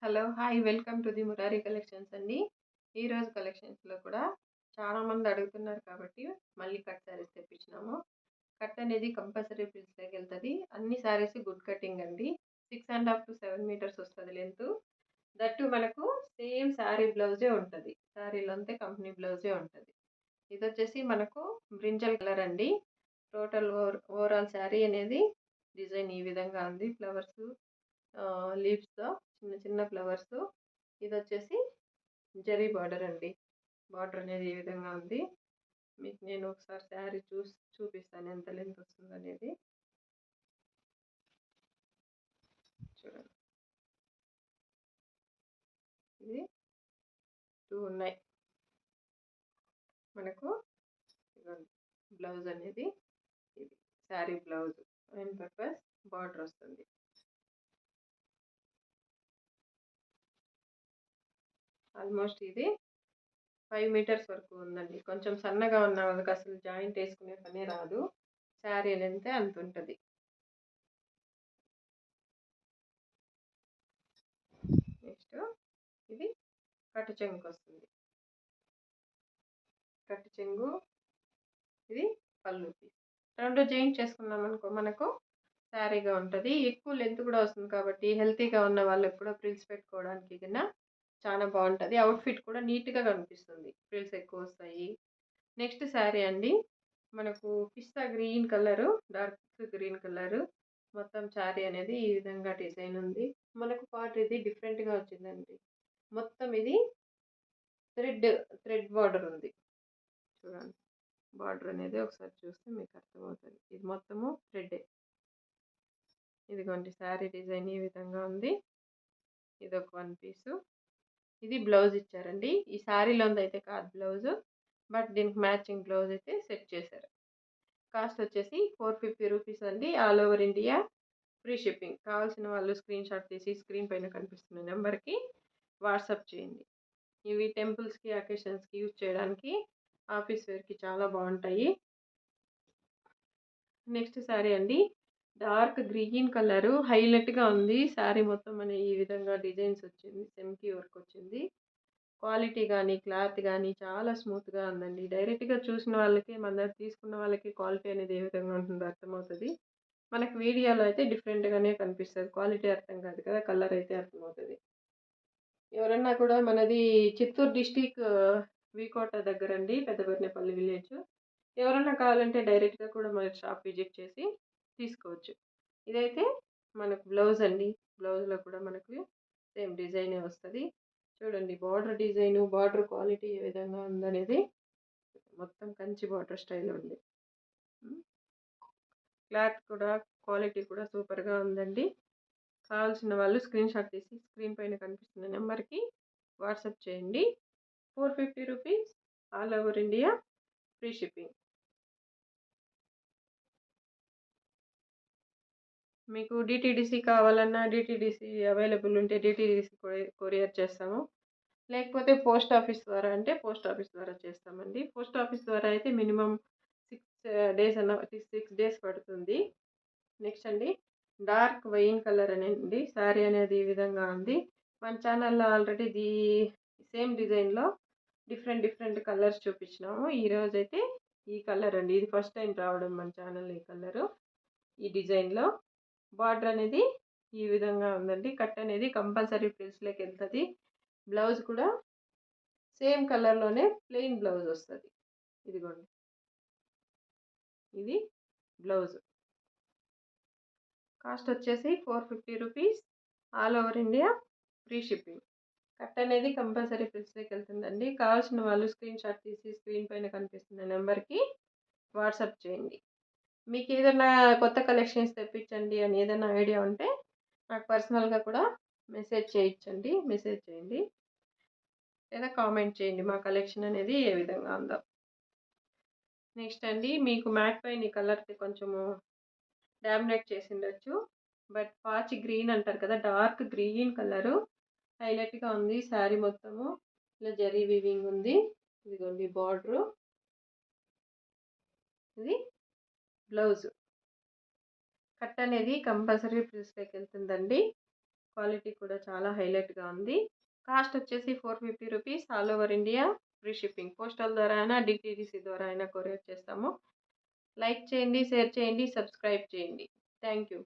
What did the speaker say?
Hello! Hi! Welcome to the Murari collections అండి. ఈరోజు కలెక్షన్స్‌లో కూడా చాలామంది అడుగుతున్నారు కాబట్టి మళ్ళీ కట్ శారీస్ తెప్పించినాము. కట్ అనేది కంపల్సరీ ప్రిన్స్‌లోకెళ్తది. అన్ని శారీస్ గుడ్ కటింగ్ అండి. 6½ to 7 మీటర్స్ వస్తది లెంతు. దట్ టూ మనకు సేమ్ శారీ బ్లౌజే ఉంటది. శారీలో అంతే కంపెనీ బ్లౌజే ఉంటది. ఇదొచ్చేసి మనకు బ్రింజల్ కలర్ అండి. టోటల్ ఓవరాల్ శారీ అనేది డిజైన్ ఈ విధంగా ఉంది. ఫ్లవర్స్ లీవ్స్‌తో చిన్న చిన్న ఫ్లవర్స్. ఇదొచ్చేసి జరీ బార్డర్ అండి. బార్డర్ అనేది ఈ విధంగా ఉంది. మీకు నేను ఒకసారి శారీ చూపిస్తాను ఎంత లెంత్ వస్తుందనేది. చూడండి. ఇది 2 ఉన్నాయి. మనకు ఇదిగోండి బ్లౌజ్ అనేది ఇది sari blouse and purpose border వస్తుంది. ఆల్మోస్ట్ ఇది 5 మీటర్స్ వరకు ఉందండి. కొంచెం సన్నగా ఉన్న వాళ్ళకి అసలు జాయింట్ వేసుకునే పనే రాదు. శారీ లెంతే అంతుంటది. నెక్స్ట్ ఇది కట్టు చెంగుకొస్తుంది. కట్టు చెంగు ఇది పళ్ళు పీస్. 2 జాయింట్ చేసుకున్నామనుకో మనకు శారీగా ఉంటది. ఎక్కువ లెంత్ కూడా వస్తుంది కాబట్టి హెల్తీగా ఉన్న వాళ్ళకి కూడా ఫ్రిల్స్ పెట్టుకోవడానికి గిన చాలా బావుంటది. అవుట్‌ఫిట్ కూడా నీట్‌గా కనిపిస్తుంది. ఫ్రిల్స్ ఎక్కువొస్తాయి. నెక్స్ట్ శారీ అండి. మనకు pista green colour, dark green colour. మొత్తం శారీ అనేది ఈ విధంగా డిజైన్ ఉంది. మనకు పార్ట్ ఇది డిఫరెంట్‌గా వచ్చిందండి. మొత్తం ఇది థ్రెడ్ బార్డర్ ఉంది. చూడండి. బార్డర్ అనేది ఒకసారి చూస్తే మీకు అర్థమవుతది. ఇది మొత్తము థ్రెడ్డే. ఇదిగోండి శారీ డిజైన్ ఈ విధంగా ఉంది. ఇదొక 1 పీసు. ఇది బ్లౌజ్ ఇచ్చారండి. ఈ శారీలోనిదైతే కాదు బ్లౌజు. బట్ దీనికి మ్యాచింగ్ బ్లౌజ్ అయితే సెట్ చేశారు. కాస్ట్ వచ్చేసి 450 రూపీస్ అండి. All over India free shipping. కావాల్సిన వాళ్ళు స్క్రీన్ షాట్ తీసి స్క్రీన్ పైన కనిపిస్తున్న నెంబర్‌కి వాట్సాప్ చేయండి. ఇవి టెంపుల్స్‌కి, అకేషన్స్‌కి యూజ్ చేయడానికి ఆఫీస్ వేర్‌కి చాలా బావుంటాయి. నెక్స్ట్ శారీ అండి. డార్క్ గ్రీన్ కలరు హైలైట్‌గా ఉంది. శారీ మొత్తం ఈ విధంగా డిజైన్స్ వచ్చింది. సెమ్‌కి వర్క్ వచ్చింది. క్వాలిటీ గానీ, క్లాత్ గానీ చాలా స్మూత్‌గా ఉందండి. డైరెక్ట్‌గా చూసిన వాళ్ళకి, మన దగ్గర తీసుకున్న వాళ్ళకి క్వాలిటీ అనేది ఏ విధంగా ఉంటుందో అర్థమవుతది. మనకు వీడియోలో అయితే డిఫరెంట్‌గానే కనిపిస్తది. క్వాలిటీ అర్థం కాదు కదా! కలర్ అయితే అర్థమవుతది. ఎవరన్నా కూడా మనది చిత్తూరు డిస్ట్రిక్ట్ వీకోట దగ్గరండి. పెద్దబర్నేపల్లి విలేజ్. ఎవరన్నా కావాలంటే డైరెక్ట్‌గా కూడా మన షాప్ విజిట్ చేసి తీసుకోవచ్చు. ఇదైతే మనకు బ్లౌజ్ అండి. బ్లౌజ్‌లో కూడా మనకు సేమ్ డిజైనే వస్తది. చూడండి బార్డర్ డిజైను, బార్డర్ క్వాలిటీ ఏ విధంగా ఉందనేది మొత్తం కంచి బార్డర్ స్టైల్ ఉంది. హ్మ్. క్లాత్ కూడా క్వాలిటీ కూడా సూపర్‌గా ఉందండి. కావాల్సిన వాళ్ళు స్క్రీన్ షాట్ తీసి స్క్రీన్ పైన కనిపిస్తున్న నెంబర్‌కి వాట్సాప్ చేయండి. 450 rupees all over India free shipping. మీకు డీటీడీసీ కావాలన్నా డీటీడీసీ అవైలబుల్ ఉంటే డీటీడీసీ కొరియర్ చేస్తాము. లేకపోతే పోస్ట్ ఆఫీస్ ద్వారా అంటే పోస్ట్ ఆఫీస్ ద్వారా చేస్తామండి. పోస్ట్ ఆఫీస్ ద్వారా అయితే మినిమమ్ 6 డేస్ 6 డేస్ పడుతుంది. నెక్స్ట్ అండి డార్క్ వైన్ కలర్ అనండి శారీ అనేది ఈ విధంగా ఉంది. మన ఛానల్‌లో ఆల్రెడీ సేమ్ డిజైన్‌లో డిఫరెంట్ కలర్స్ చూపించినాము. ఈరోజైతే ఈ కలర్ అండి. ఇది ఫస్ట్ టైం రావడం మన ఛానల్ ఈ కలరు. ఈ డిజైన్‌లో బార్డర్ అనేది ఈ విధంగా ఉందండి. కట్ అనేది కంపల్సరీ ఫ్రిల్స్‌లోకెళ్తది. బ్లౌజ్ కూడా సేమ్ కలర్‌లోనే ప్లెయిన్ బ్లౌజ్ వస్తది. ఇదిగోండి. ఇది బ్లౌజ్. కాస్ట్ వచ్చేసి 450 rupees all over India free shipping. Cut అనేది కంపల్సరీ ఫ్రిల్స్‌లోకెళ్తుందండి. కావాల్సిన వాళ్ళు స్క్రీన్ షాట్ తీసి స్క్రీన్ పైన కనిపిస్తున్న నెంబర్‌కి వాట్సాప్ చేయండి. మీకేదన్నా కొత్త కలెక్షన్స్ తెప్పించండి అని ఏదైనా ఐడియా ఉంటే నాకు పర్సనల్‌గా కూడా మెసేజ్ చేయండి. లేదా కామెంట్ చేయండి. మా కలెక్షన్ అనేది ఏ విధంగా ఉందో. నెక్స్ట్ అండి మీకు మ్యాట్ పైన ఈ కలర్‌కి కొంచెము డామినేట్ చేసిండొచ్చు. బట్ పాచి గ్రీన్ అంటారు కదా! డార్క్ గ్రీన్ కలరు హైలైట్‌గా ఉంది. శారీ మొత్తము ఇలా జరీ వీవింగ్ ఉంది. ఇదిగోండి బార్డరు. ఇది బ్లౌజ్. కట్ అనేది కంపల్సరీ ఫ్రిల్స్‌లోకెళ్తుందండి. క్వాలిటీ కూడా చాలా హైలైట్‌గా ఉంది. కాస్ట్ వచ్చేసి 450 rupees. All over India free shipping. Postal ద్వారా అయినా, డీటీడీసీ ద్వారా అయినా కొరియర్ చేస్తాము. లైక్ చేయండి, షేర్ చేయండి, సబ్స్క్రైబ్ చేయండి. Thank you.